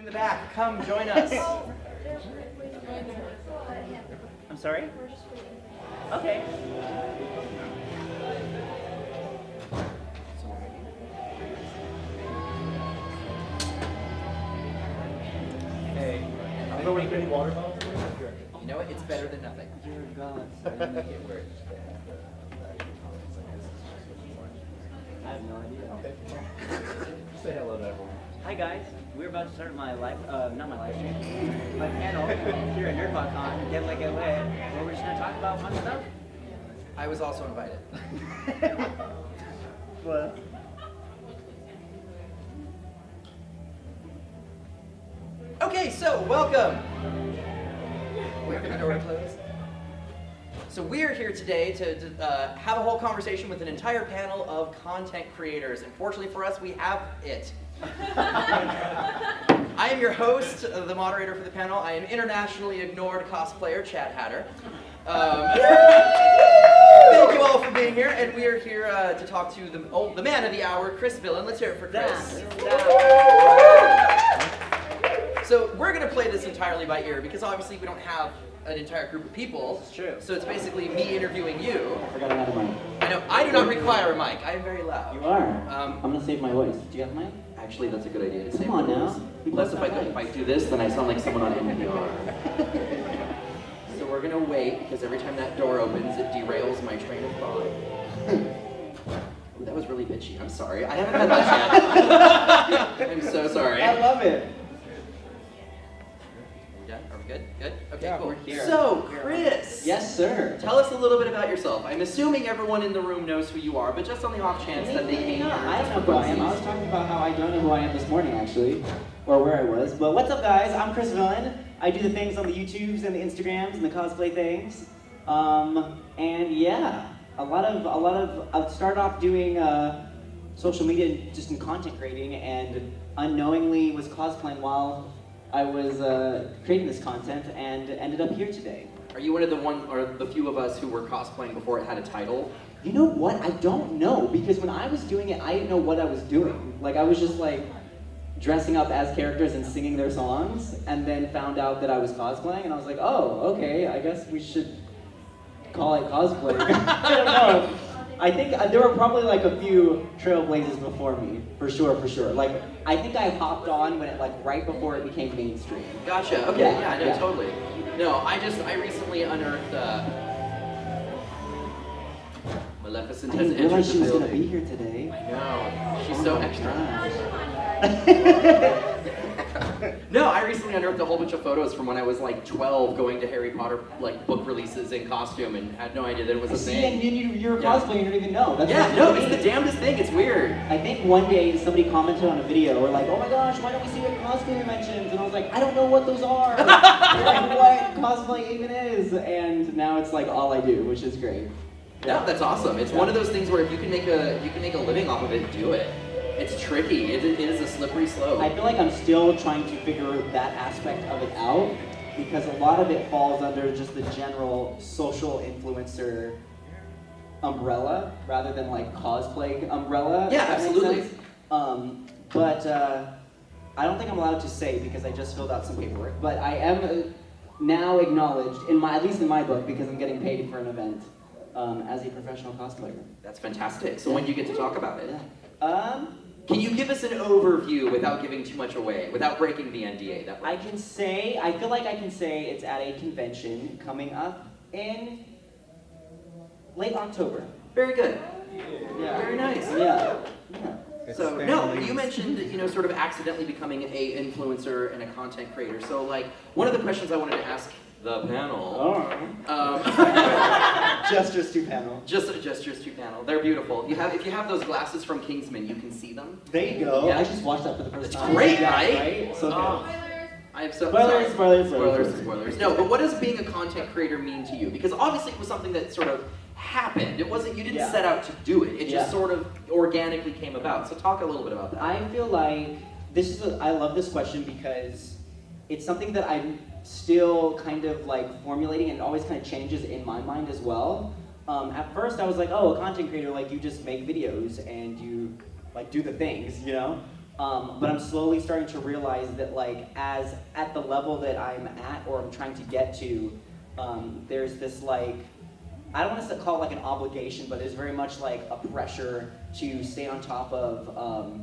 in the back, come join us. I'm sorry? Okay. Hey, I'm going to water bottle. You know what? It's better than nothing. Dear God. So you make it work. I have no idea. Okay. Say hello to everyone. Hi guys, we're about to start my live, not my live stream, my panel here at NerdBot Get Lit, Get Lit, where we're just gonna talk about fun stuff. I was also invited. What? Okay, so welcome. Wait for the door to close. So we're here today to have a whole conversation with an entire panel of content creators. And fortunately for us, we have it. I am your host, the moderator for the panel. I am internationally ignored cosplayer, Chad Hatter. Thank you all for being here, and we are here to talk to the man of the hour, Chris Villain. Let's hear it for Chris. So we're going to play this entirely by ear because obviously we don't have an entire group of people. It's true. So it's basically me interviewing you. I forgot another mic. I know, I do not require a mic. I am very loud. You are. I'm gonna save my voice. Do you have a mic? Actually, that's a good idea to save Come on my now. voice. We Plus, both if got I do this, then I sound like someone on NPR. So we're gonna wait because every time that door opens, it derails my train of thought. Ooh, that was really bitchy. I'm sorry. I haven't had that yet. I'm so sorry. I love it. Done? Are we good? Good? Okay, Yeah, cool. we're here. So, Chris. Yes, sir. Tell us a little bit about yourself. I'm assuming everyone in the room knows who you are, but just on the off chance that they came here. I don't know who I am. I was talking about how I don't know who I am this morning, actually, or where I was. But what's up, guys? I'm Chris Villain. I do the things on the YouTubes and the Instagrams and the cosplay things. And yeah, a lot of. I started off doing social media just in content creating, and unknowingly was cosplaying while I was creating this content, and ended up here today. Are you one of the few of us who were cosplaying before it had a title? You know what? I don't know, because when I was doing it, I didn't know what I was doing. Like, I was just like dressing up as characters and singing their songs, and then found out that I was cosplaying, and I was like, oh, okay, I guess we should call it cosplay. I don't know. I think there were probably like a few trailblazers before me, for sure. Like, I think I hopped on when it, like, right before it became mainstream. Gotcha. Okay. Yeah. No. Yeah. Totally. No. I recently unearthed. Maleficent I has didn't entered realize the she was building. gonna be here today. I know. She's so Oh my extra. gosh. No, I recently unearthed a whole bunch of photos from when I was like 12, going to Harry Potter like book releases in costume, and had no idea that it was a See, and thing. you're a Yeah. cosplayer, you don't even know. That's Yeah. what's No. really It's the neat. damnedest thing. It's weird. I think one day somebody commented on a video, or like, oh my gosh, why don't we see what cosplay mentions? And I was like, I don't know what those are. Like, what cosplay even is. And now it's like all I do, which is great. Yeah, that's awesome. It's one of those things where if you can make a living off of it, do it. It's tricky. It is a slippery slope. I feel like I'm still trying to figure that aspect of it out, because a lot of it falls under just the general social influencer umbrella rather than like cosplay umbrella. if Yeah, that makes absolutely. sense. But I don't think I'm allowed to say, because I just filled out some paperwork. But I am now acknowledged at least in my book, because I'm getting paid for an event as a professional cosplayer. That's fantastic. So when do you get to talk about it? Yeah. Can you give us an overview without giving too much away, without breaking the NDA? That way? I feel like I can say it's at a convention coming up in late October. Very good. Yeah. Very nice. Yeah. So, no, you mentioned, sort of accidentally becoming an influencer and a content creator. So, like, one of the questions I wanted to ask the panel. Gestures to panel. Gestures to panel. They're beautiful. If you have those glasses from Kingsman, you can see them. There you go. Yeah. I just watched that for the first It's time. great, Yeah, right? So good. Oh. I have so Spoilers, sorry. spoilers. Spoilers. No, but what does being a content creator mean to you? Because obviously it was something that sort of happened. You didn't Yeah. set out to do it. It just Yeah. sort of organically came about. So talk a little bit about that. I feel like I love this question, because it's something that I'm still kind of like formulating, and it always kind of changes in my mind as well. At first I was like, oh, a content creator, like you just make videos and you like do the things, But I'm slowly starting to realize that like as at the level that I'm at or I'm trying to get to, there's this like, I don't want to call it like an obligation, but there's very much like a pressure to stay on top of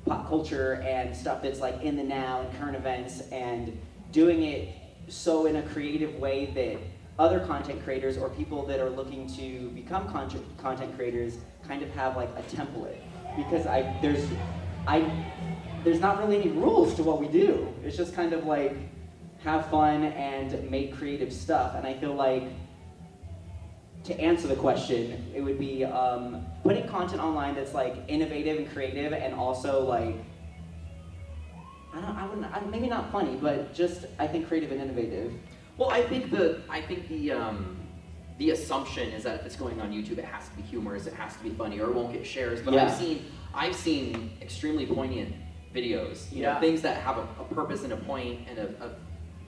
pop culture and stuff that's like in the now and current events, and doing it so in a creative way that other content creators or people that are looking to become content creators kind of have like a template. Because there's not really any rules to what we do. It's just kind of like have fun and make creative stuff. And I feel like to answer the question, it would be putting content online that's like innovative and creative, and also like maybe not funny, but just I think creative and innovative. Well, I think the assumption is that if it's going on YouTube, it has to be humorous, it has to be funny, or it won't get shares. But Yeah. I've seen extremely poignant videos, you know, Yeah. things that have a purpose and a point and a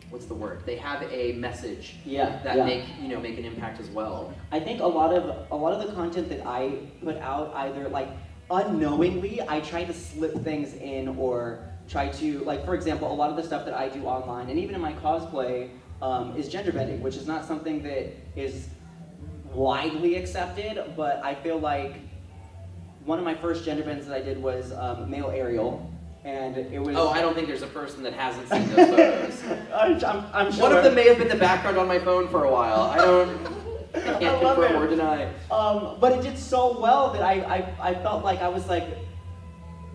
what's the word? They have a message that make an impact as well. I think a lot of the content that I put out, either like unknowingly, I try to slip things in, or try to, like, for example, a lot of the stuff that I do online and even in my cosplay is gender bending, which is not something that is widely accepted, but I feel like one of my first gender bends that I did was male Ariel. And it was. Oh, I don't think there's a person that hasn't seen those photos. I'm sure. One of them may have been the background on my phone for a while. I can't confirm or deny. But it did so well that I felt like I was like,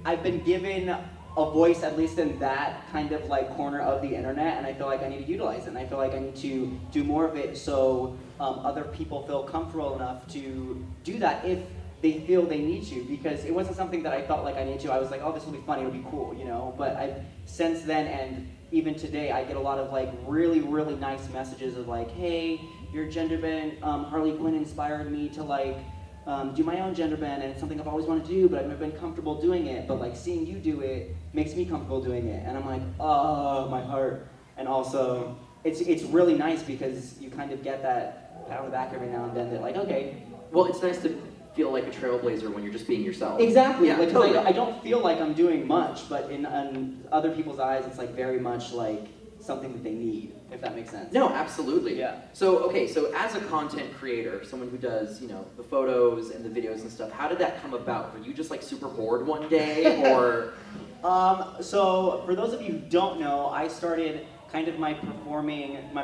I've been given a voice, at least in that kind of like corner of the internet, and I feel like I need to utilize it. And I feel like I need to do more of it so other people feel comfortable enough to do that if they feel they need to, because it wasn't something that I felt like I need to. I was like, oh, this will be funny, it'll be cool, you know? But since then, and even today, I get a lot of like really, really nice messages of like, hey, your gender bend, Harley Quinn inspired me to like do my own gender bend, and it's something I've always wanted to do, but I've never been comfortable doing it. But like seeing you do it makes me comfortable doing it. And I'm like, oh, my heart. And also, it's really nice because you kind of get that pat on the back every now and then that like, okay. Well, it's nice to feel like a trailblazer when you're just being yourself. Exactly. Yeah, like, totally. I don't feel like I'm doing much, but in other people's eyes, it's like very much like something that they need, if that makes sense. No, absolutely. Yeah. So as a content creator, someone who does, you know, the photos and the videos and stuff, how did that come about? Were you just like super bored one day, or? So for those of you who don't know, I started kind of my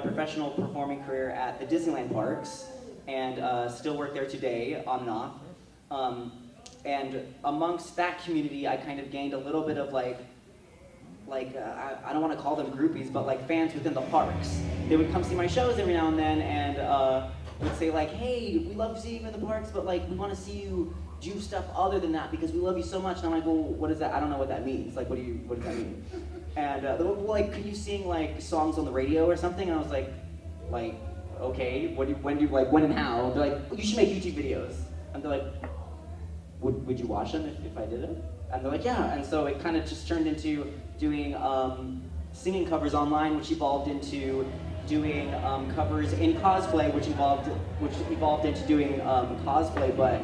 professional performing career at the Disneyland parks, and still work there today on and off. And amongst that community, I kind of gained a little bit of I don't want to call them groupies, but like fans within the parks. They would come see my shows every now and then, and would say like, hey, we love seeing you in the parks, but like we want to see you do stuff other than that because we love you so much. And I'm like, well, what is that? I don't know what that means. Like, what does that mean? And they were like, could you sing like songs on the radio or something? And I was like, okay, when and how? They're like, well, you should make YouTube videos. And they're like, would you watch them if I did it? And they're like, yeah. And so it kind of just turned into doing singing covers online, which evolved into doing covers in cosplay, which evolved into doing cosplay. But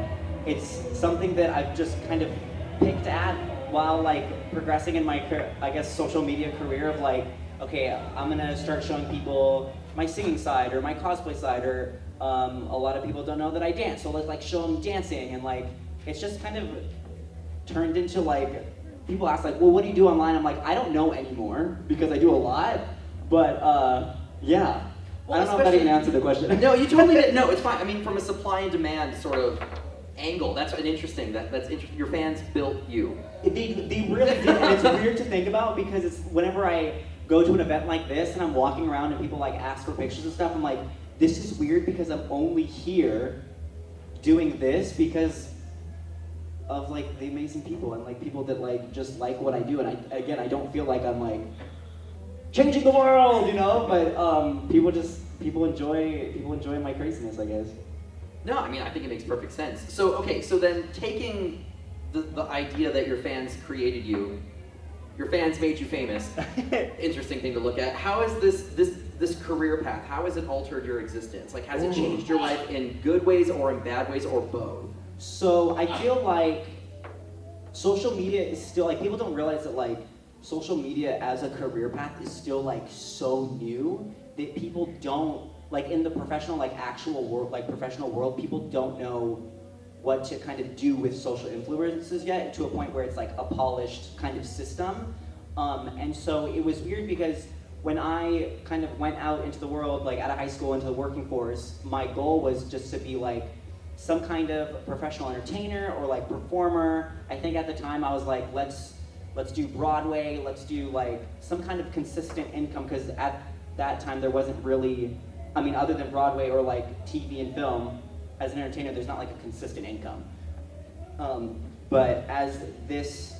it's something that I've just kind of picked at while like progressing in my, I guess, social media career of like, okay, I'm gonna start showing people my singing side or my cosplay side, or a lot of people don't know that I dance, so let's like show them dancing, and like it's just kind of turned into like, people ask like, well, what do you do online? I'm like, I don't know anymore because I do a lot, but yeah. Well, I don't know if that even answered the question. No, you totally didn't. No, it's fine. I mean, from a supply and demand sort of angle, that's an interesting. That's interesting. Your fans built you. They really did, and it's weird to think about because it's whenever I go to an event like this and I'm walking around and people like ask for pictures and stuff, I'm like, this is weird because I'm only here doing this because of like the amazing people and like people that like just like what I do. And I don't feel like I'm like changing the world, you know, but people enjoy my craziness, I guess. No, I mean, I think it makes perfect sense. So then taking the idea that your fans created you, your fans made you famous, interesting thing to look at. How has this career path, how has it altered your existence? Like, has it changed your life in good ways or in bad ways or both? So I feel like, social media is still, like, people don't realize that, like, social media as a career path is still, like, so new that people don't, like, in the professional, like, actual world, like, professional world, people don't know what to kind of do with social influences yet, to a point where it's, like, a polished kind of system. And so it was weird because when I kind of went out into the world, like, out of high school into the working force, my goal was just to be, like, some kind of professional entertainer or, like, performer. I think at the time I was like, let's do Broadway, let's do, like, some kind of consistent income, because at that time there wasn't really, I mean, other than Broadway or, like, TV and film, as an entertainer, there's not, like, a consistent income. But as this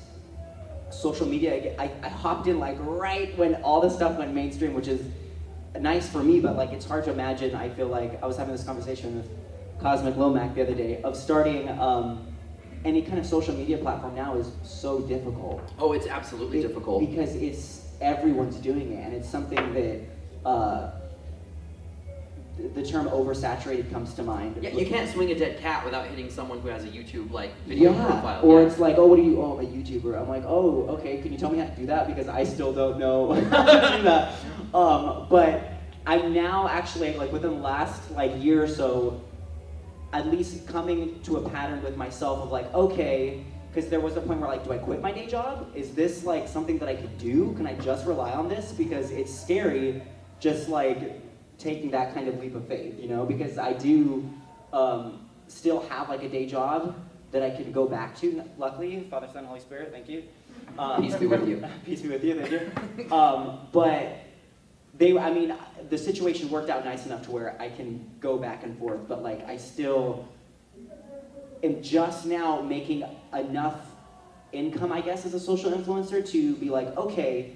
social media, I hopped in, like, right when all this stuff went mainstream, which is nice for me, but, like, it's hard to imagine. I feel like I was having this conversation with Cosmic Lomac the other day of starting any kind of social media platform now is so difficult. Oh, it's absolutely difficult. Because everyone's doing it, and it's something that the term oversaturated comes to mind. Yeah, you can't swing a dead cat without hitting someone who has a YouTube, like, video profile. Or it's like, oh, what do you, oh, I'm a YouTuber. I'm like, oh, okay, can you tell me how to do that? Because I still don't know how to do that. But I'm now actually, like, within the last, like, year or so, at least coming to a pattern with myself of, like, okay, because there was a point where, like, do I quit my day job? Is this, like, something that I could do? Can I just rely on this? Because it's scary just, like, taking that kind of leap of faith, you know? Because I do still have, like, a day job that I can go back to, luckily. Father, Son, Holy Spirit, thank you. Peace be with you. Peace be with you, thank you. But the situation worked out nice enough to where I can go back and forth, but, like, I still am just now making enough income, I guess, as a social influencer to be like, okay,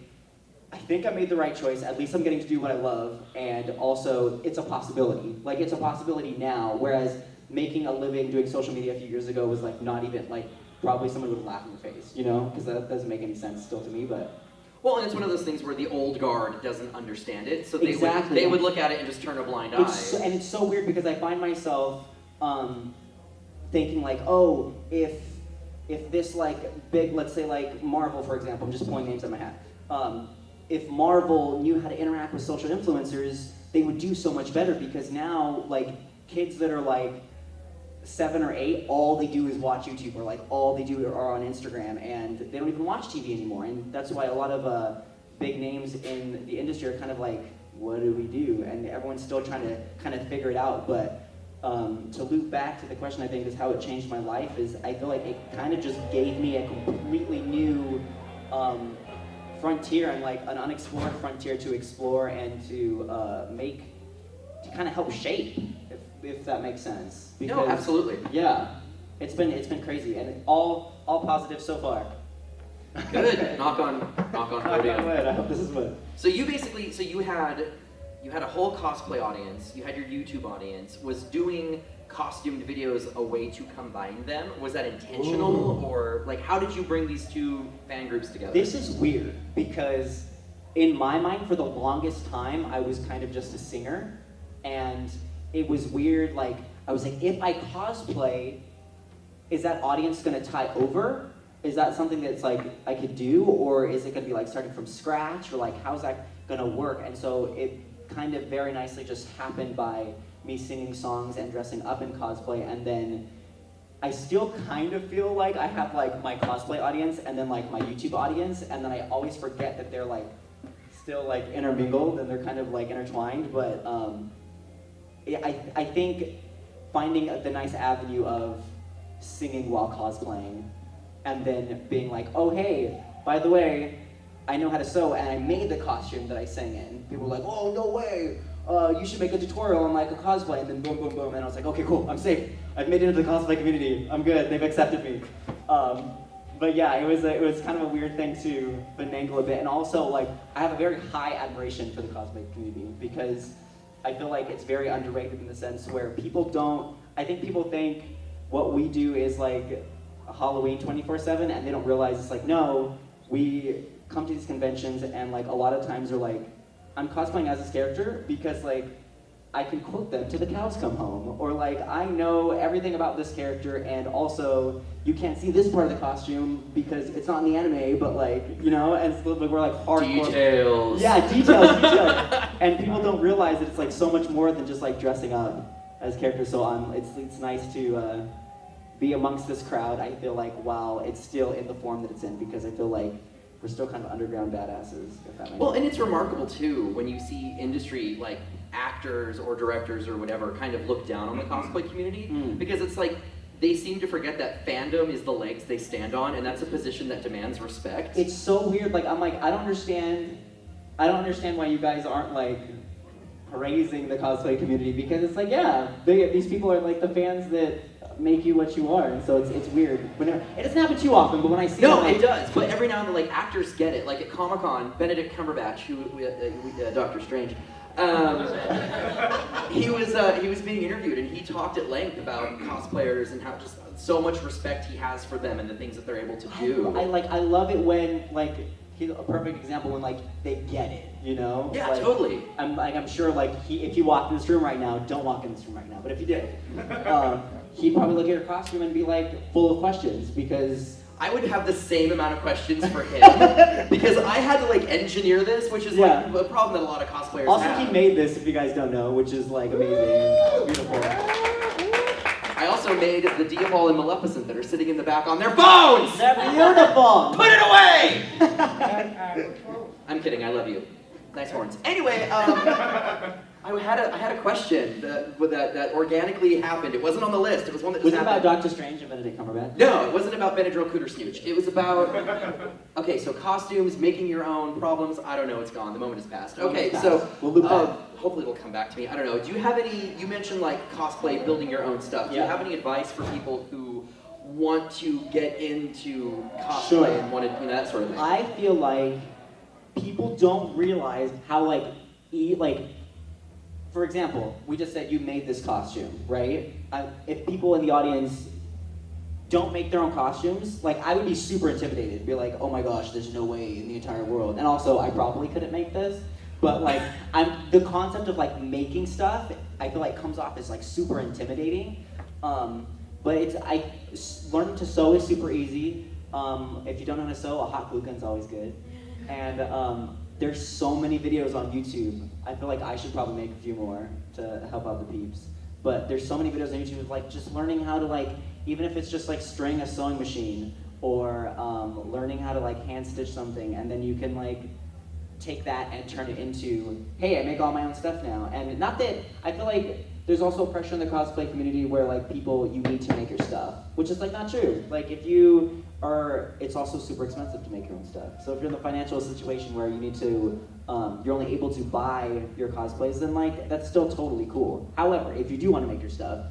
I think I made the right choice. At least I'm getting to do what I love, and also it's a possibility. Like, it's a possibility now, whereas making a living doing social media a few years ago was, like, not even, like, probably someone would laugh in your face, you know? Because that doesn't make any sense still to me, but... Well, and it's one of those things where the old guard doesn't understand it, so they Exactly. would look at it and just turn a blind eye. And it's so weird because I find myself thinking, like, oh, if this, like, big, let's say, like, Marvel, for example, I'm just pulling names out of my hat. If Marvel knew how to interact with social influencers, they would do so much better, because now, like, kids that are, like, 7 or 8, all they do is watch YouTube, or, like, all they do are on Instagram, and they don't even watch TV anymore. And that's why a lot of big names in the industry are kind of like, what do we do? And everyone's still trying to kind of figure it out. But to loop back to the question, I think, is how it changed my life, is I feel like it kind of just gave me a completely new frontier, and, like, an unexplored frontier to explore and to kind of help shape, if that makes sense. Because, no, absolutely. Yeah, it's been crazy, and all positive so far. Good. Knock on podium. wood. I hope this is wood. So you basically, you had a whole cosplay audience. You had your YouTube audience. Was doing costumed videos a way to combine them? Was that intentional? Ooh. Or, like, how did you bring these two fan groups together? This is weird, because in my mind, for the longest time, I was kind of just a singer, and it was weird. Like, I was like, if I cosplay, is that audience gonna tie over? Is that something that's, like, I could do, or is it gonna be, like, starting from scratch, or, like, how's that gonna work? And so it kind of very nicely just happened by me singing songs and dressing up in cosplay, and then I still kind of feel like I have, like, my cosplay audience and then, like, my YouTube audience, and then I always forget that they're, like, still, like, intermingled and they're kind of, like, intertwined. But I think finding the nice avenue of singing while cosplaying, and then being like, oh, hey, by the way, I know how to sew, and I made the costume that I sang in. People were like, oh, no way, you should make a tutorial on, like, a cosplay, and then boom, boom, boom, and I was like, okay, cool, I'm safe. I've made it into the cosplay community. I'm good, they've accepted me. But yeah, it was kind of a weird thing to finagle a bit, and also, like, I have a very high admiration for the cosplay community, because I feel like it's very underrated in the sense where I think people think what we do is, like, Halloween 24/7, and they don't realize it's like, no, we come to these conventions, and, like, a lot of times they're like, I'm cosplaying as this character because, like, I can quote them till the cows come home, or like I know everything about this character, and also you can't see this part of the costume because it's not in the anime, but like, you know, and it's, like, we're like hardcore. Details. Yeah, details. And people don't realize that it's like so much more than just like dressing up as characters. So it's nice to be amongst this crowd. I feel like while it's still in the form that it's in, because I feel like we're still kind of underground badasses, if that makes Well, sense. and it's remarkable too when you see industry like actors or directors or whatever kind of look down on the cosplay community, because it's like they seem to forget that fandom is the legs they stand on, and that's a position that demands respect. It's so weird. Like I'm like I don't understand why you guys aren't like praising the cosplay community, because it's like, yeah, these people are like the fans that make you what you are, and so it's weird. It doesn't happen too often, but when I see it does. But every now and then, like actors get it. Like at Comic-Con, Benedict Cumberbatch, Doctor Strange, he was being interviewed, and he talked at length about cosplayers and how just so much respect he has for them and the things that they're able to do. I love it when like he's a perfect example when like they get it, you know? Yeah, like, totally. I'm sure like if you walked in this room right now, don't walk in this room right now, but if you did, he'd probably look at your costume and be like full of questions, because I would have the same amount of questions for him because I had to like engineer this, which is like a problem that a lot of cosplayers also, have. he made this, if you guys don't know, which is like amazing. It's beautiful. I also made the Diabol and Maleficent that are sitting in the back on their phones! They're beautiful! Put it away! I'm kidding, I love you. Nice horns. Anyway, I had a question that organically happened. It wasn't on the list. It was one that just happened. happened. Was it about Doctor Strange and Benedict Cumberbatch? No, it wasn't about Benadryl Cooter Snooch. It was about, okay, so costumes, making your own problems. I don't know, it's gone. The moment has passed. Okay, so we'll loop back. hopefully it'll come back to me. I don't know. Do you have any, you mentioned like cosplay, building your own stuff. Do you have any advice for people who want to get into cosplay and want to, you know, that sort of thing? I feel like people don't realize how for example, we just said you made this costume, right? If people in the audience don't make their own costumes, like I would be super intimidated, be like, oh my gosh, there's no way in the entire world. And also, I probably couldn't make this, but like, the concept of like making stuff, I feel like comes off as like super intimidating. But learning to sew is super easy. If you don't know how to sew, a hot glue gun's always good. And there's so many videos on YouTube. I feel like I should probably make a few more to help out the peeps. But there's so many videos on YouTube of like just learning how to like, even if it's just like string a sewing machine, or learning how to like hand stitch something, and then you can like take that and turn it into, hey, I make all my own stuff now. And not that, I feel like there's also pressure in the cosplay community where like you need to make your stuff, which is like not true. Like if you are, it's also super expensive to make your own stuff. So if you're in the financial situation where you need to, you're only able to buy your cosplays, then like that's still totally cool. However, if you do want to make your stuff,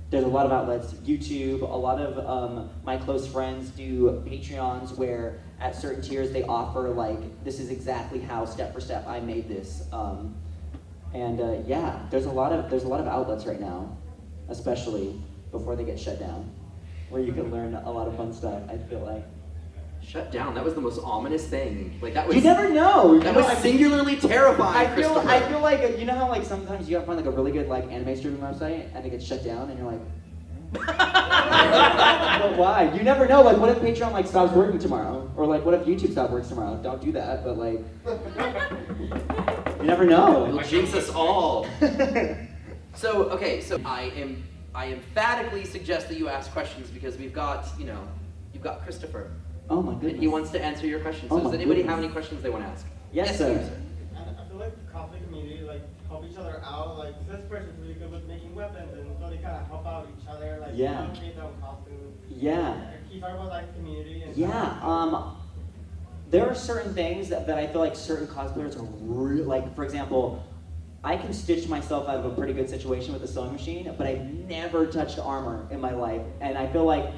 there's a lot of outlets, YouTube, a lot of my close friends do Patreons where at certain tiers they offer like, this is exactly how step for step I made this. Yeah, there's a lot of outlets right now, especially before they get shut down, where you can learn a lot of fun stuff, I feel like. Shut down. That was the most ominous thing. Like that was. You never know. That was singularly terrifying. I feel like, you know how like sometimes you have to find like a really good like anime streaming website and it gets shut down and you're like, but why? You never know. Like, what if Patreon like stops working tomorrow, or like what if YouTube stops working tomorrow? Don't do that. But like, you never know. It'll jinx us all. So I emphatically suggest that you ask questions because you've got Christopher. Oh my goodness. And he wants to answer your questions. So Oh does my anybody goodness. have any questions they want to ask? Yes, sir. I feel like the cosplay community help each other out. Like this person's really good with making weapons, and so they kind of help out each other. Like create their own costumes. Yeah. Can you talk about like community? And Yeah. There are certain things that I feel like certain cosplayers are really, like, for example, I can stitch myself out of a pretty good situation with a sewing machine, but I've never touched armor in my life. And I feel like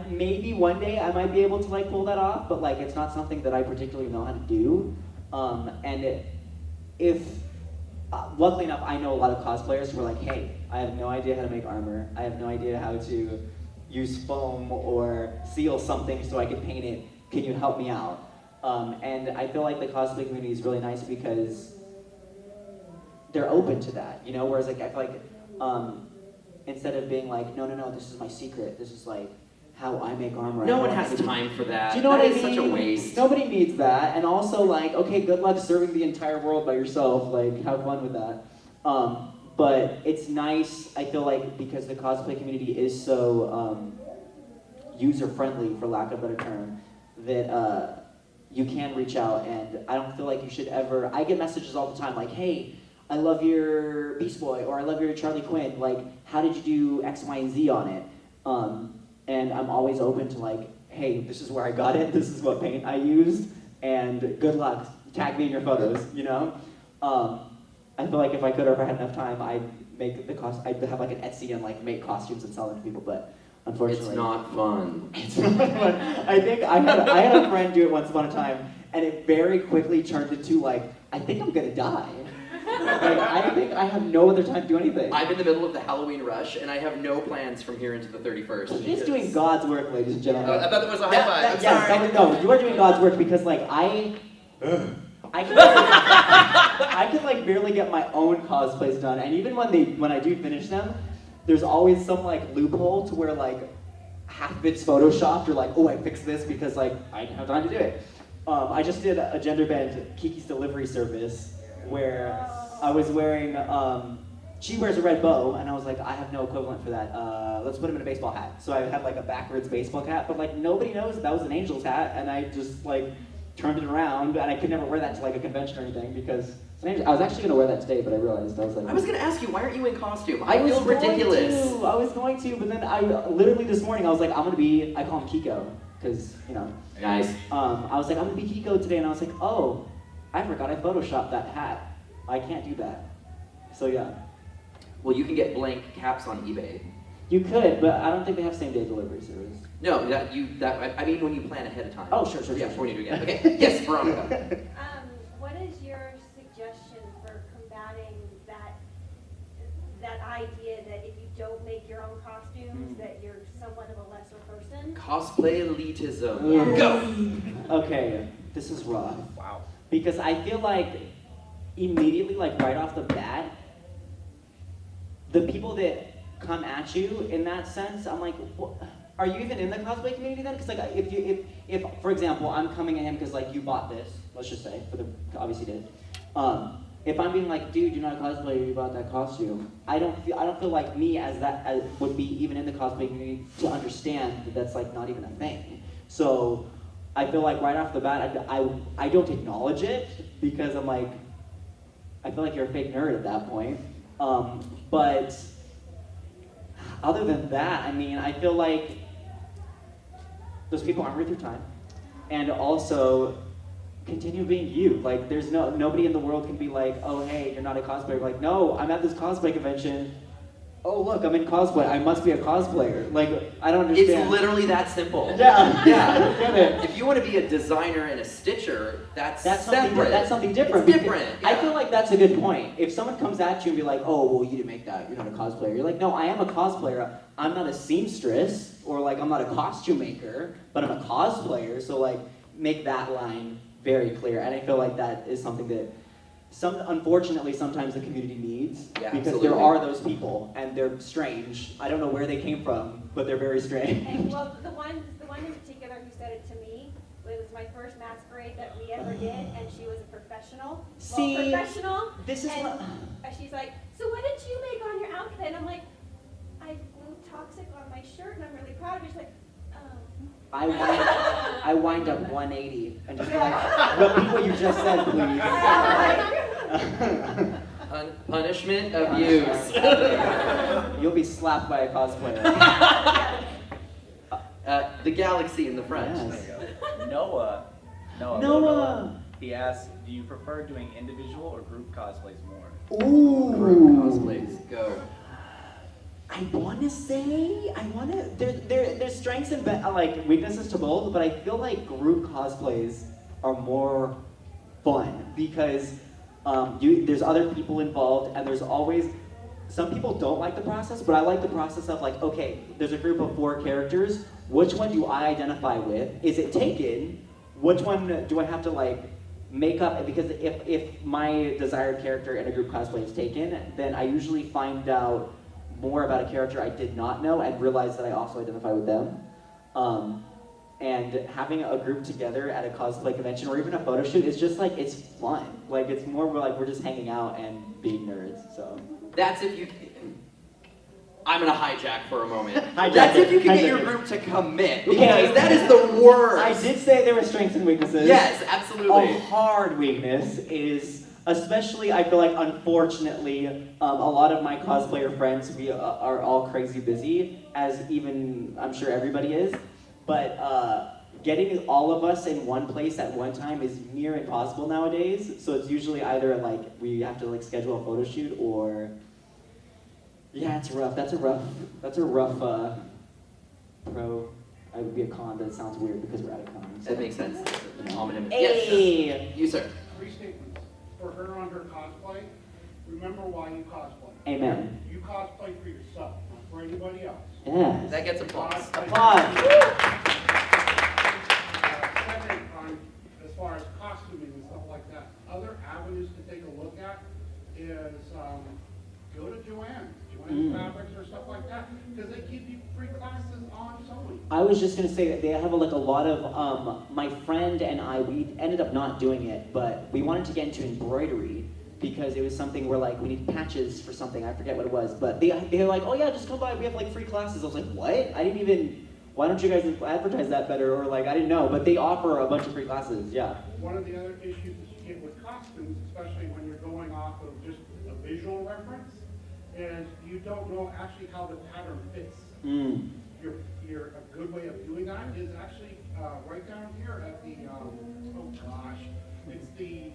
maybe one day I might be able to like pull that off, but like it's not something that I particularly know how to do. Luckily enough, I know a lot of cosplayers who are like, hey, I have no idea how to make armor. I have no idea how to use foam or seal something so I can paint it. Can you help me out? And I feel like the cosplay community is really nice because they're open to that, you know. Whereas like I feel like instead of being like, no, this is my secret. This is like how I make armor. No one has time for that. Do you know what I mean? That is such a waste. Nobody needs that. And also like, okay, good luck serving the entire world by yourself. Like, have fun with that. But it's nice, I feel like, because the cosplay community is so user-friendly, for lack of a better term, that you can reach out, and I don't feel like you should ever, I get messages all the time like, hey, I love your Beast Boy, or I love your Charlie Quinn, like, how did you do X, Y, and Z on it? And I'm always open to like, hey, this is where I got it, this is what paint I used, and good luck, tag me in your photos, you know? I feel like if I could, or if I had enough time, I'd have like an Etsy and like make costumes and sell them to people, but unfortunately. It's not fun. It's not fun. I think I had a friend do it once upon a time, and it very quickly turned into like, I think I'm gonna die. Like, I think I have no other time to do anything. I'm in the middle of the Halloween rush, and I have no plans from here into the 31st. He's doing God's work, ladies and gentlemen. I thought that was a high five. Yes, no, you are doing God's work, because like I can like barely get my own cosplays done, and even when I do finish them, there's always some like loophole to where like half of it's photoshopped, or like, oh, I fixed this because like I didn't have time to do it. I just did a gender bend Kiki's delivery service where I was wearing she wears a red bow, and I was like, I have no equivalent for that. Let's put him in a baseball hat. So I had like a backwards baseball cap, but like nobody knows that was an angel's hat, and I just like turned it around, and I could never wear that to like a convention or anything because I was actually gonna wear that today, but I realized I was like, I was gonna ask you, why aren't you in costume? I feel ridiculous. I was going to, but then I literally this morning I was like, I call him Kiko, because you know. Nice. I was like, I'm gonna be Kiko today, and I was like, oh, I forgot I photoshopped that hat. I can't do that. So yeah. Well, you can get blank caps on eBay. You could, but I don't think they have same day delivery service. No, I mean when you plan ahead of time. Oh, sure. Yeah, before you do it again. Okay, yes, Veronica. What is your suggestion for combating that idea that if you don't make your own costumes, that you're somewhat of a lesser person? Cosplay elitism. Yes. Go! Okay, this is rough. Wow. Because I feel like immediately, like right off the bat, the people that come at you in that sense, I'm like, are you even in the cosplay community then? Because like, if for example, I'm coming at him because like you bought this, let's just say, obviously did. If I'm being like, dude, you're not a cosplayer, you bought that costume. I don't feel like me as would be even in the cosplay community to understand that that's like not even a thing. So I feel like right off the bat, I don't acknowledge it because I'm like, I feel like you're a fake nerd at that point. But other than that, I mean, I feel like those people aren't worth your time. And also, continue being you. Like, there's nobody in the world can be like, oh, hey, you're not a cosplayer. Like, no, I'm at this cosplay convention. Oh, look, I'm in cosplay. I must be a cosplayer. Like, I don't understand. It's literally that simple. Yeah. Yeah. I get it. If you want to be a designer and a stitcher, that's separate. That's something different. It's different. I feel like that's a good point. If someone comes at you and be like, oh, well, you didn't make that. You're not a cosplayer. You're like, no, I am a cosplayer. I'm not a seamstress, or like, I'm not a costume maker, but I'm a cosplayer. So like, make that line very clear. And I feel like that is something that unfortunately, sometimes the community needs, yeah, because absolutely. there are those people, and they're strange. I don't know where they came from, but they're very strange. And well, the one in particular who said it to me, it was my first masquerade that we ever did, and she was a professional. See, professional. This is what. She's like, so what did you make on your outfit? And I'm like, I glued toxic on my shirt, and I'm really proud of it. She's like, I wind up 180 and just be like, repeat what you just said, please. Punishment of use. You'll be slapped by a cosplayer. The galaxy in the front. Yes. Noah. He asks, do you prefer doing individual or group cosplays more? Ooh. Group cosplays, go. I want to. There's strengths and like weaknesses to both, but I feel like group cosplays are more fun because there's other people involved, and there's always, some people don't like the process, but I like the process of like, okay, there's a group of 4 characters. Which one do I identify with? Is it taken? Which one do I have to like makeup, because if my desired character in a group cosplay is taken, then I usually find out more about a character I did not know and realize that I also identify with them. And having a group together at a cosplay convention or even a photo shoot is just like, it's fun. Like, it's more like we're just hanging out and being nerds, so. That's if you. I'm gonna hijack for a moment. Hijack That's if it, you can hijack get your it. group to commit, Okay. because that is the worst. I did say there were strengths and weaknesses. Yes, absolutely. A hard weakness is, especially I feel like unfortunately, a lot of my cosplayer friends, we are all crazy busy, as even I'm sure everybody is, but getting all of us in one place at one time is near impossible nowadays, so it's usually either like we have to like schedule a photo shoot or, yeah, it's rough. That's a rough pro. I would be a con, but it sounds weird because we're at a con. So. That makes sense. Homonym. Hey! Yes, you sir. 3 statements. For her on her cosplay, remember why you cosplay. Amen. You cosplay for yourself, not for anybody else. Yes. That gets applause. Applause. Second, as far as costuming and stuff like that, other avenues to take a look at is go to Joann's Fabrics or stuff like that, because they give you free classes on sewing. I was just gonna say that they have like a lot of, my friend and I, we ended up not doing it, but we wanted to get into embroidery because it was something where like we need patches for something, I forget what it was, but they're like, oh yeah, just come by, we have like free classes. I was like, what? I didn't even, why don't you guys advertise that better? Or like, I didn't know, but they offer a bunch of free classes, yeah. One of the other issues that you get with costumes, especially when you're going off of just a visual reference, is you don't know actually how the pattern fits. A good way of doing that is actually right down here at the, it's the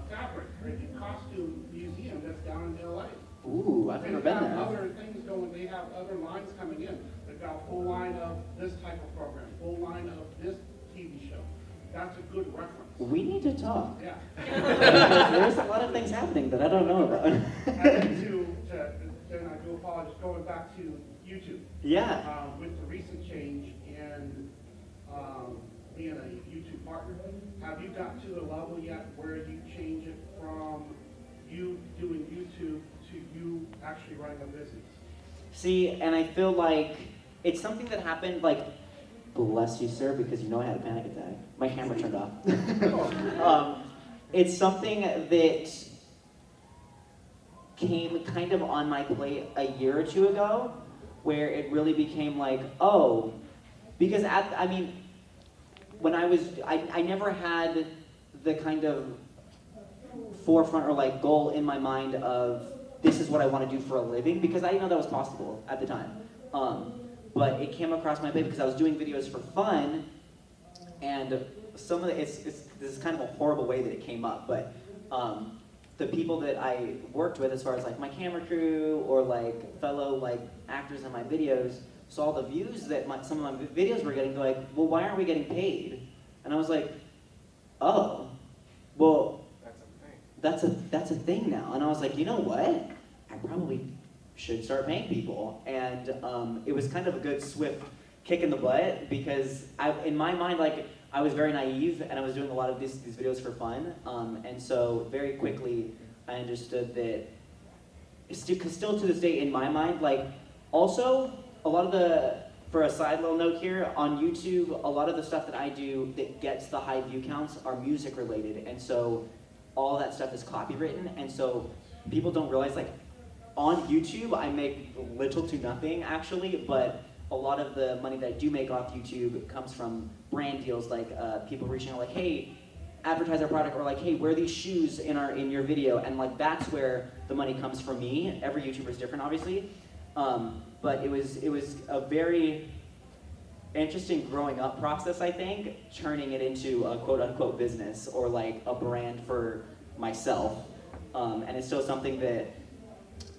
fabric, right, the costume museum that's down in LA. Ooh, I've never been They have there. other things going, they have other lines coming in. They've got a full line of this type of program, full line of this TV show. That's a good reference. We need to talk. Yeah. There's a lot of things happening that I don't know about. And then then I do apologize, going back to YouTube. Yeah. With the recent change in being a YouTube partner, have you gotten to the level yet where you change it from you doing YouTube to you actually running a business? See, and I feel like it's something that happened, like, bless you, sir, because you know I had a panic attack. My camera turned off. It's something that came kind of on my plate a year or two ago, where it really became like, oh, because when I never had the kind of forefront or like goal in my mind of this is what I want to do for a living, because I didn't know that was possible at the time. But it came across my plate because I was doing videos for fun, and some of this is kind of a horrible way that it came up, but the people that I worked with, as far as like my camera crew or like fellow like actors in my videos, saw the views that some of my videos were getting. They're like, well, why aren't we getting paid? And I was like, oh, well, that's a thing now. And I was like, you know what? I probably should start paying people. And it was kind of a good swift kick in the butt, because in my mind, like, I was very naive and I was doing a lot of these videos for fun. And so very quickly I understood that, still to this day in my mind, like, also a lot of for a side little note here, on YouTube, a lot of the stuff that I do that gets the high view counts are music related. And so all that stuff is copywritten. And so people don't realize, like, on YouTube, I make little to nothing actually, but a lot of the money that I do make off YouTube comes from brand deals, like people reaching out like, hey, advertise our product, or like, hey, wear these shoes in your video, and like that's where the money comes from me. Every YouTuber is different, obviously, but it was a very interesting growing up process, I think, turning it into a quote unquote business or like a brand for myself, and it's still something that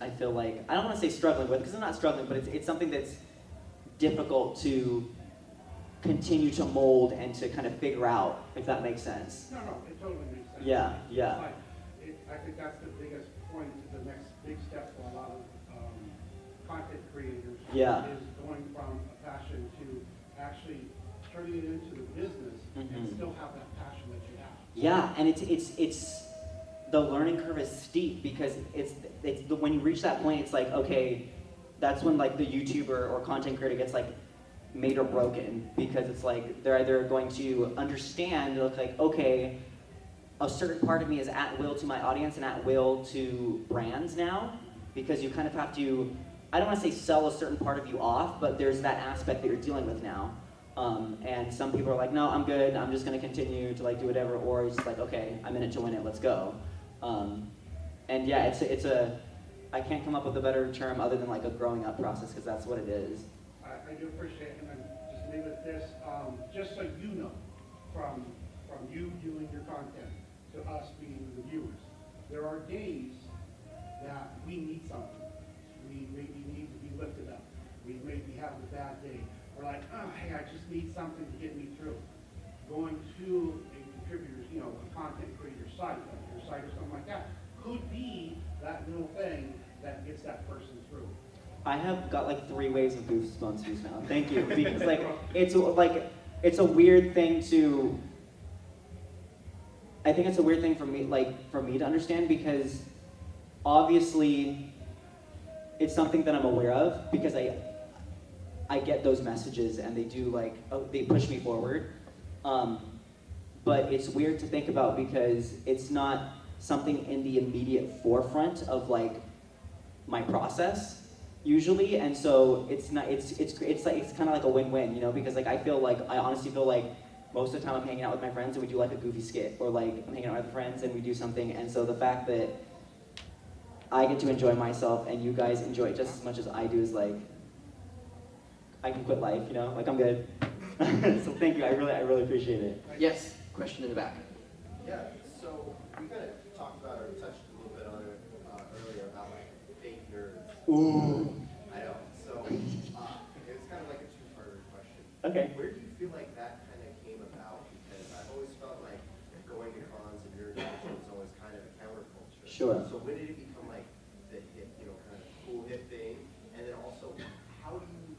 I feel like, I don't want to say struggling with, because I'm not struggling, but it's something that's difficult to continue to mold and to kind of figure out, if that makes sense. No, it totally makes sense. Yeah. I think that's the biggest point, to the next big step for a lot of content creators. Yeah. Is going from a passion to actually turning it into the business and still have that passion that you have. Yeah, and it's the learning curve is steep because when you reach that point, it's like, okay, that's when like the YouTuber or content creator gets like made or broken, because it's like they're either going to understand, like, okay, a certain part of me is at will to my audience and at will to brands now, because you kind of have to, I don't want to say sell a certain part of you off, but there's that aspect that you're dealing with now. And some people are like, no, I'm good, I'm just going to continue to like do whatever, or it's like, okay, I'm in it to win it, let's go. And yeah, it's a, I can't come up with a better term other than like a growing up process, because that's what it is. I do appreciate it, and then just leave it this, just so you know, from you doing your content to us being the viewers, there are days that we need something. We maybe need to be lifted up. We maybe have a bad day. We're like, oh, hey, I just need something to get me through. Going to a contributor's, a content creator site, like your site or something like that, could be that little thing that gets that person through. I have got like 3 waves of goosebumps now. Thank you. Because it's a weird thing to, I think it's a weird thing for me to understand, because obviously it's something that I'm aware of, because I get those messages and they do they push me forward. But it's weird to think about because it's not something in the immediate forefront of like my process usually, and so it's kind of like a win-win, because like I honestly feel like most of the time I'm hanging out with my friends and we do like a goofy skit, or like I'm hanging out with friends and we do something, and so the fact that I get to enjoy myself and you guys enjoy it just as much as I do is like, I can quit life, like I'm good. So thank you, I really appreciate it. Yes, question in the back. Yeah, so we kind of talked about or touched a little bit on it earlier about like fake nerds. Ooh. I know. So it was kind of like a two-parter question. Okay. Where do you feel like that kind of came about? Because I've always felt like going to cons and nerd culture was always kind of a counterculture. Sure. So when did it become like the hip, kind of cool hip thing? And then also, how do you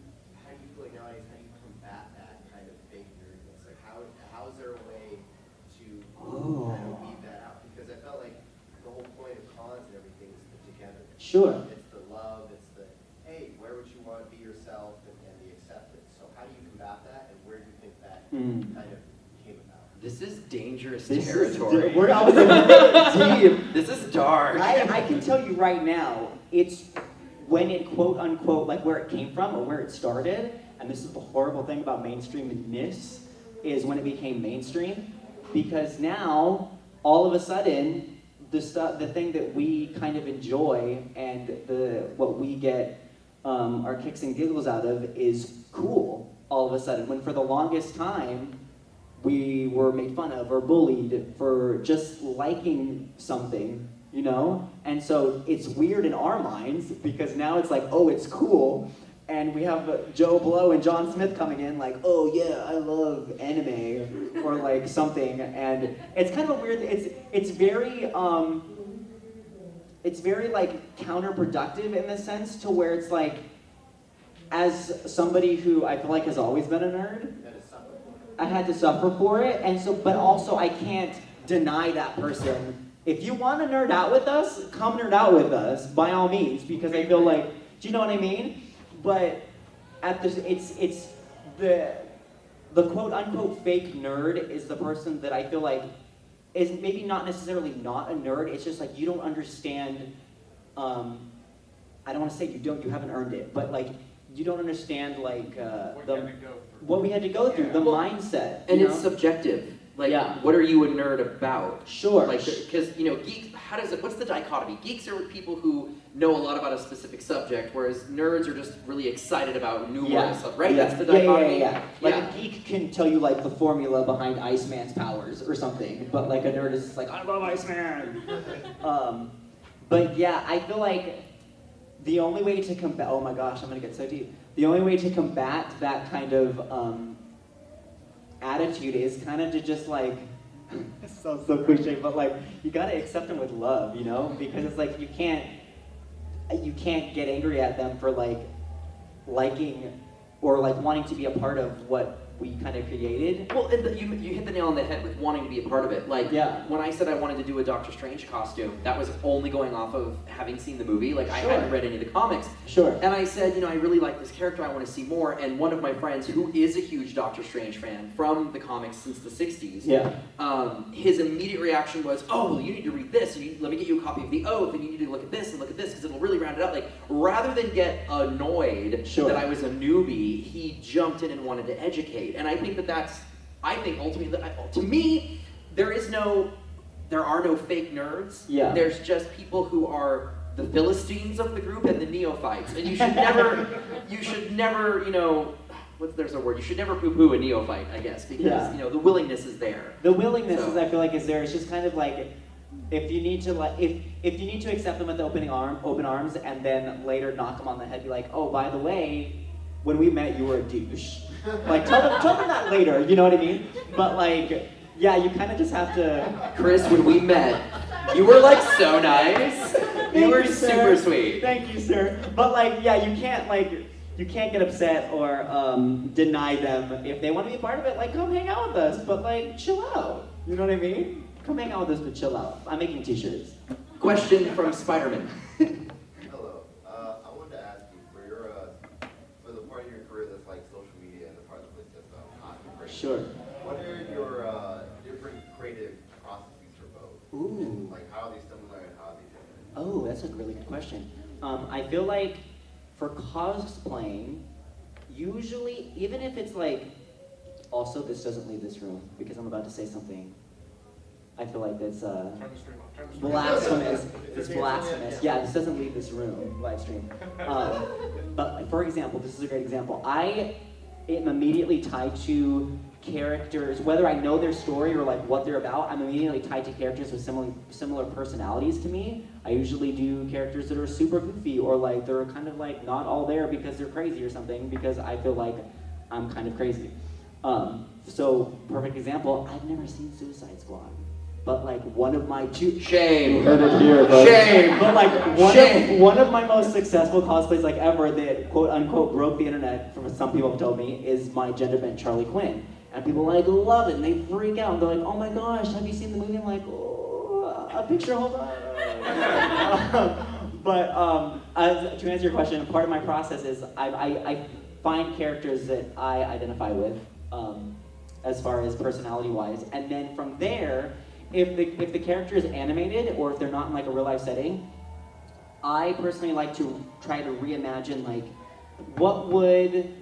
feel like nowadays? How do you combat that kind of fake nerdness? Like how is there a way to kind of weed that out? Because I felt like the whole point of cons and everything is the togetherness. Sure. It's the love, it's the, hey, where would you want to be yourself, and the acceptance. So how do you combat that, and where do you think that kind of came about? This is dangerous This territory. We're out deep. This is dark. I can tell you right now, it's when it quote unquote, like where it came from or where it started, and this is the horrible thing about mainstreamness, is when it became mainstream, because now all of a sudden the thing that we kind of enjoy and what we get our kicks and giggles out of is cool all of a sudden, when for the longest time we were made fun of or bullied for just liking something, and so it's weird in our minds because now it's like, oh, it's cool. And we have Joe Blow and John Smith coming in like, oh yeah, I love anime, or like something, and it's kind of a weird. It's very like counterproductive in the sense to where it's like, as somebody who I feel like has always been a nerd, I had to suffer for it, and so, but also I can't deny that person. If you want to nerd out with us, come nerd out with us by all means, because I feel like, do you know what I mean? But at this, it's the quote unquote fake nerd is the person that I feel like is maybe not necessarily not a nerd. It's just like you don't understand. I don't want to say you haven't earned it, but like you don't understand like what we had to go through, the mindset, and it's subjective. Like, what are you a nerd about? Sure. Like, because geeks. What's the dichotomy? Geeks are people who know a lot about a specific subject, whereas nerds are just really excited about numerous stuff, right? Yeah. That's the dichotomy. Like a geek can tell you like the formula behind Iceman's powers or something, but like a nerd is just like, I love Iceman. But yeah, I feel like the only way to combat, oh my gosh, I'm gonna get so deep. The only way to combat that kind of attitude is kind of to just like, it sounds so cliche, but like, you gotta accept them with love, because it's like, you can't get angry at them for like liking or like wanting to be a part of what we kind of created. Well, and you hit the nail on the head with wanting to be a part of it. Like, Yeah. when I said I wanted to do a Doctor Strange costume, that was only going off of having seen the movie. Like, I Sure. hadn't read any of the comics. Sure. And I said, you know, I really like this character, I want to see more. And one of my friends, who is a huge Doctor Strange fan from the comics since the 60s, Yeah. His immediate reaction was, oh, well, you need to read this, and let me get you a copy of The Oath, and you need to look at this, because it'll really round it up. Like, rather than get annoyed Sure. that I was a newbie, he jumped in and wanted to educate. And I think I think ultimately, to me, there are no fake nerds. Yeah. There's just people who are the Philistines of the group and the neophytes. And you should never, you know, there's a word, you should never poo-poo a neophyte, I guess, because, Yeah. you know, the willingness is there. The willingness So- is, I feel like, is there. It's just kind of like, if you need to if you need to accept them with open arms, and then later knock them on the head, be like, oh, by the way, when we met, you were a douche. Like, tell them that later. You know what I mean? But like, yeah, you kind of just have to. Chris, when we met, you were like so nice. You were sir. super sweet. Thank you, sir. But like, yeah, you can't get upset or deny them if they want to be a part of it. Like, come hang out with us, but like, chill out. You know what I mean? Come hang out with us, but chill out. I'm making t-shirts. Question from Spider-Man. Hello. I wanted to ask you for the part of your career that's like social media and the part that's content creation. Sure. What are your different creative processes for both? Ooh. Like how are they similar and how are they different? Oh, that's a really good question. I feel like for cosplaying, usually, even if it's like, also this doesn't leave this room because I'm about to say something. I feel like that's blasphemous. It's blasphemous. Yeah, this doesn't leave this room, live stream. But for example, this is a great example. I am immediately tied to characters, whether I know their story or like what they're about, I'm immediately tied to characters with similar personalities to me. I usually do characters that are super goofy or like they're kind of like not all there because they're crazy or something because I feel like I'm kind of crazy. So perfect example, I've never seen Suicide Squad. But like one of my Shame. heard it here, but, Shame. But like Shame. one of my most successful cosplays like ever that quote unquote broke the internet, from some people have told me, is my gender bent Charlie Quinn. And people like love it and they freak out and they're like, oh my gosh, have you seen the movie? I'm like, oh, a picture, hold on. To answer your question, part of my process is I find characters that I identify with as far as personality wise, and then from there, if the character is animated or if they're not in like a real life setting, I personally like to try to reimagine like what would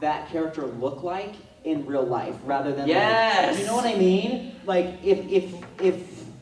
that character look like in real life rather than Yes! like, you know what I mean? Like if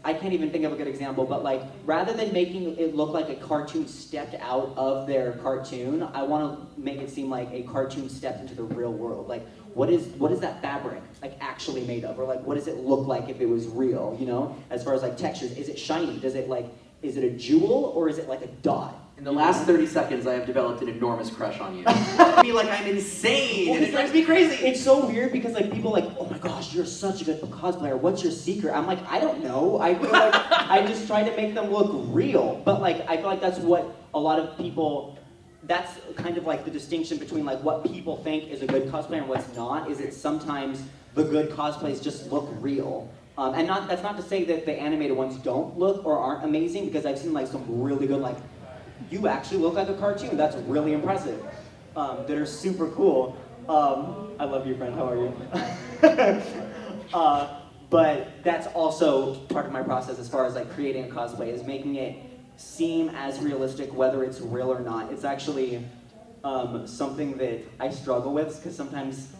I can't even think of a good example, but like rather than making it look like a cartoon stepped out of their cartoon, I want to make it seem like a cartoon stepped into the real world. Like what is that fabric like actually made of, or like what does it look like if it was real? You know, as far as like textures, is it shiny? Is it a jewel or is it like a dot? In the last 30 seconds, I have developed an enormous crush on you. I feel like I'm insane, and it drives me crazy. It's so weird because like people are like, oh my gosh, you're such a good cosplayer. What's your secret? I'm like, I don't know. I feel like I just try to make them look real. But like I feel like that's what a lot of people. That's kind of like the distinction between like what people think is a good cosplayer and what's not. Is it sometimes the good cosplays just look real. And that's not to say that the animated ones don't look or aren't amazing, because I've seen like some really good like. You actually look like a cartoon. That's really impressive. That are super cool. I love you, friend. How are you? But that's also part of my process as far as like creating a cosplay, is making it seem as realistic, whether it's real or not. It's actually something that I struggle with, because sometimes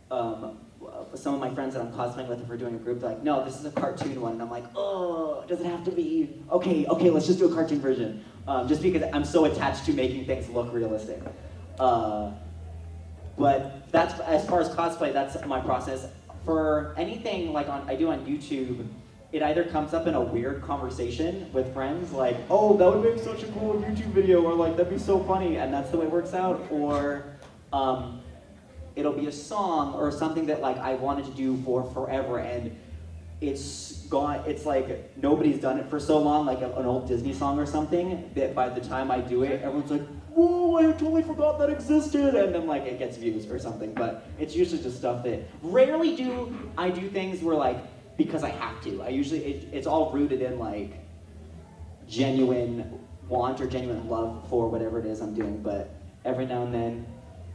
some of my friends that I'm cosplaying with, if we're doing a group, they're like, no, this is a cartoon one. And I'm like, oh, does it have to be? Okay, let's just do a cartoon version. Just because I'm so attached to making things look realistic. But that's, as far as cosplay, that's my process. For anything like I do on YouTube, it either comes up in a weird conversation with friends, like, oh, that would make such a cool YouTube video, or like, that'd be so funny, and that's the way it works out, or it'll be a song or something that like I wanted to do for forever, and it's gone. It's like nobody's done it for so long, like an old Disney song or something, that by the time I do it, everyone's like, whoa, I totally forgot that existed, and then like it gets views or something. But it's usually just stuff that rarely do I do things where like because I have to. I usually it's all rooted in like genuine want or genuine love for whatever it is I'm doing. But every now and then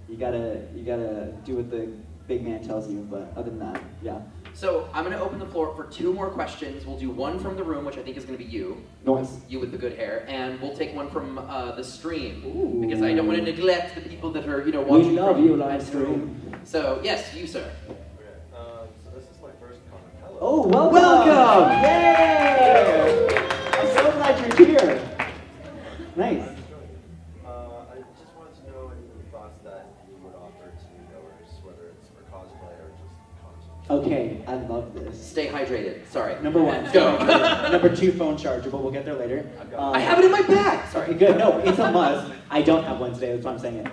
you gotta do what the big man tells you. But other than that, yeah. So I'm gonna open the floor for 2 more questions. We'll do one from the room, which I think is gonna be you. Nice. You with the good hair, and we'll take one from the stream. Ooh. Because I don't want to neglect the people that are, watching. We love from you, live stream. So yes, you sir. So this is my first con. Hello. Oh, welcome! Welcome! Yay! I'm so glad you're here. Nice. I just wanted to know any thoughts that you would offer to goers, whether it's for cosplay or just content. Okay, I love this. Stay hydrated. Sorry. Number 1, Go. Number 2, phone charger, but we'll get there later. I have it in my bag. Sorry. Good. No, it's a must. I don't have one today. That's why I'm saying it.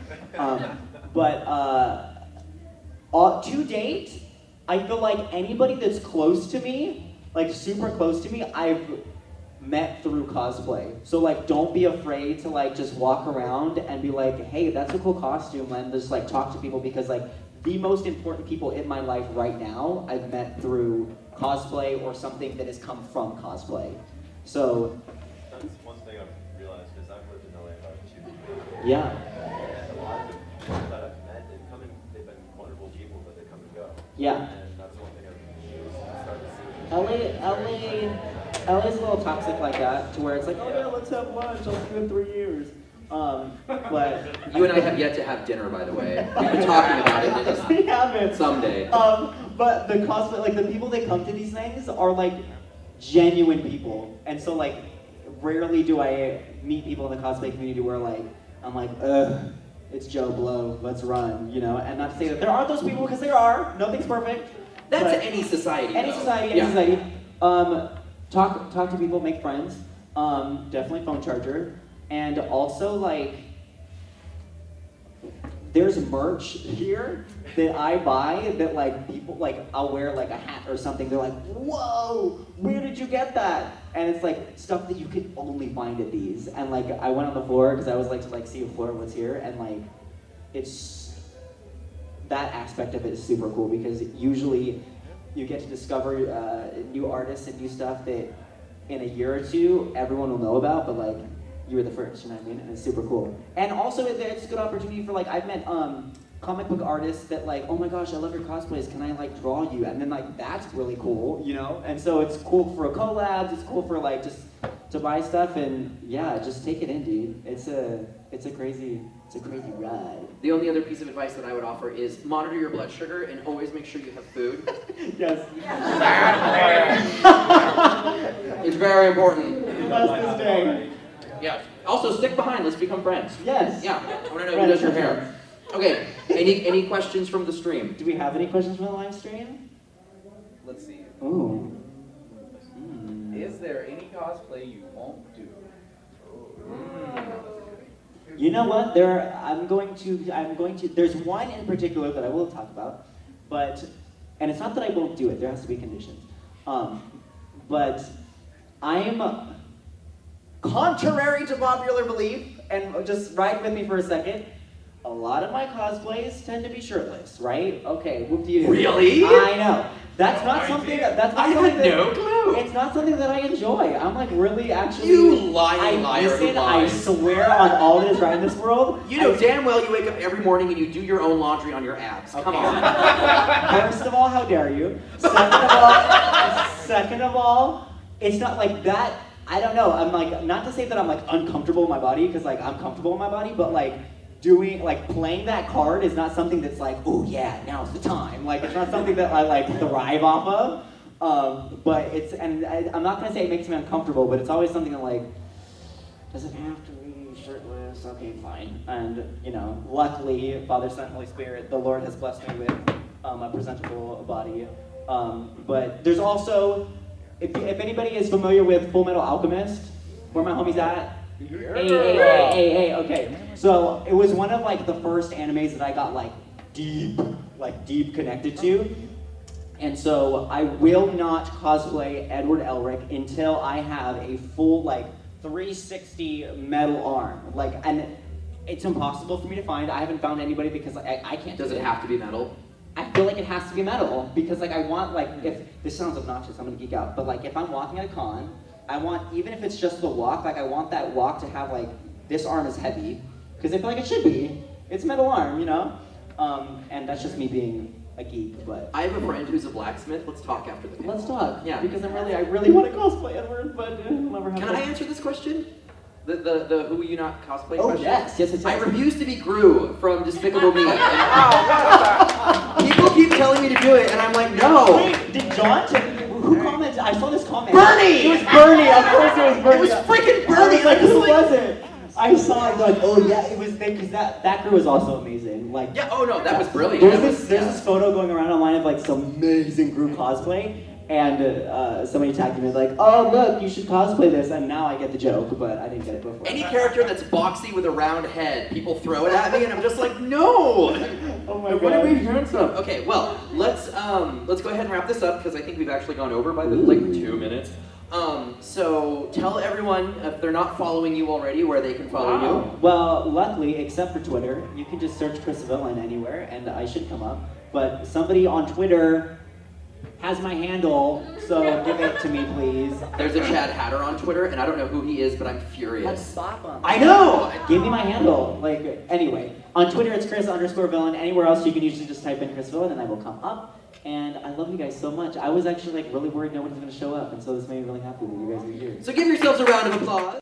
To date, I feel like anybody that's close to me, like super close to me, I've met through cosplay. So like, don't be afraid to like just walk around and be like, hey, that's a cool costume, and just like talk to people, because like the most important people in my life right now I've met through cosplay or something that has come from cosplay. So That's one thing I've realized, because I've lived in LA about 2 years. yeah. And a lot of the people that I've met, they've been wonderful people, but they come and go. Yeah. And that's one thing I've started to see. LA's a little toxic like that, to where it's like, oh yeah, let's have lunch, I'll see you in 3 years. But You and I have yet to have dinner, by the way. We've been talking about it. It's we haven't. someday. But the cosplay, like the people that come to these things are like genuine people, and so like rarely do I meet people in the cosplay community where like I'm like, ugh, it's Joe Blow, let's run, And not to say that there aren't those people, because there are. Nothing's perfect. That's but any society. Any though. society, Yeah. any society. Talk to people, make friends. Definitely phone charger. And also, like, there's merch here that I buy that, like, people, like, I'll wear, like, a hat or something. They're like, whoa, where did you get that? And it's, like, stuff that you could only find at these. And, like, I went on the floor because I always like to, like, see a floor of what's here. And, like, it's, that aspect of it is super cool, because usually you get to discover new artists and new stuff that in a year or two, everyone will know about, but, like, you were the first, you know what I mean? And it's super cool. And also, it's a good opportunity for, like, I've met comic book artists that, like, oh my gosh, I love your cosplays, can I, like, draw you? And then, like, that's really cool, And so it's cool for collabs, it's cool for, like, just to buy stuff, and yeah, just take it in, dude. It's a crazy ride. The only other piece of advice that I would offer is monitor your blood sugar and always make sure you have food. Yes. It's very important. That's this day. Yeah. Also, stick behind. Let's become friends. Yes. Yeah. I want to know who does your hair. Okay. Any questions from the stream? Do we have any questions from the live stream? Let's see. Ooh. Is there any cosplay you won't do? You know what? I'm going to. There's one in particular that I will talk about, and it's not that I won't do it. There has to be conditions. But I am, contrary to popular belief, and just ride with me for a second. A lot of my cosplays tend to be shirtless, right? Okay, whoop-de-doo. Really? I know. That's not something that. I had no clue. It's not something that I enjoy. I'm like really actually. You lying liar who listen, I lies. swear on all that is right in this world. You know damn well you wake up every morning and you do your own laundry on your abs. Come on. First of all, how dare you? Second of all, it's not like that. I don't know. I'm like, not to say that I'm like uncomfortable in my body, because like I'm comfortable in my body, but like playing that card is not something that's like, oh yeah, now's the time. Like it's not something that I like thrive off of. But I'm not gonna say it makes me uncomfortable, but it's always something that like, does it have to be shirtless? Okay, fine. And luckily, Father, Son, Holy Spirit, the Lord has blessed me with a presentable body. But there's also, if anybody is familiar with Full Metal Alchemist, where my homie's at? Hey, okay. So it was one of like the first animes that I got like deep connected to. And so I will not cosplay Edward Elric until I have a full, like, 360 metal arm. Like, and it's impossible for me to find. I haven't found anybody because I can't do Does it have to be metal? I feel like it has to be metal because, like, I want, like, if this sounds obnoxious, I'm gonna geek out, but like if I'm walking at a con, I want, even if it's just the walk, like I want that walk to have like this arm is heavy because I feel like it should be. It's metal arm, you know, and that's just me being a geek. But I have a friend who's a blacksmith. Let's talk after the panel. let's talk. Yeah. Because I really want to cosplay Edward, but it'll never happen. Can I answer this question? The who will you not cosplay Oh question? yes. I refuse to be Gru from Despicable Me. People keep telling me to do it, and I'm like, no. Wait, did John? Who commented? I saw this comment. Bernie! It was Bernie. Of course it was Bernie. It was freaking I Bernie. was like, who was it? I saw it like, oh yeah, it was because that crew was also amazing. Like, Yeah. Oh no, that was brilliant. There's this photo going around online of like some amazing group cosplay, and somebody tagged me like, oh look, you should cosplay this, and now I get the joke, but I didn't get it before. Any character that's boxy with a round head, people throw it at me, and I'm just like, no. Oh my I want to god. be handsome. Okay, well, let's go ahead and wrap this up because I think we've actually gone over by like 2 minutes. So tell everyone if they're not following you already where they can follow you. Well, luckily, except for Twitter, you can just search Chris Villain anywhere, and I should come up. But somebody on Twitter has my handle, so give it to me, please. There's a Chad Hatter on Twitter, and I don't know who he is, but I'm furious. Stop him. I know! Give me my handle. Like, anyway, on Twitter it's Chris_Villain. Anywhere else you can usually just type in Chris Villain and I will come up. And I love you guys so much. I was actually like really worried no one's gonna show up, and so this made me really happy that you guys are here. So give yourselves a round of applause.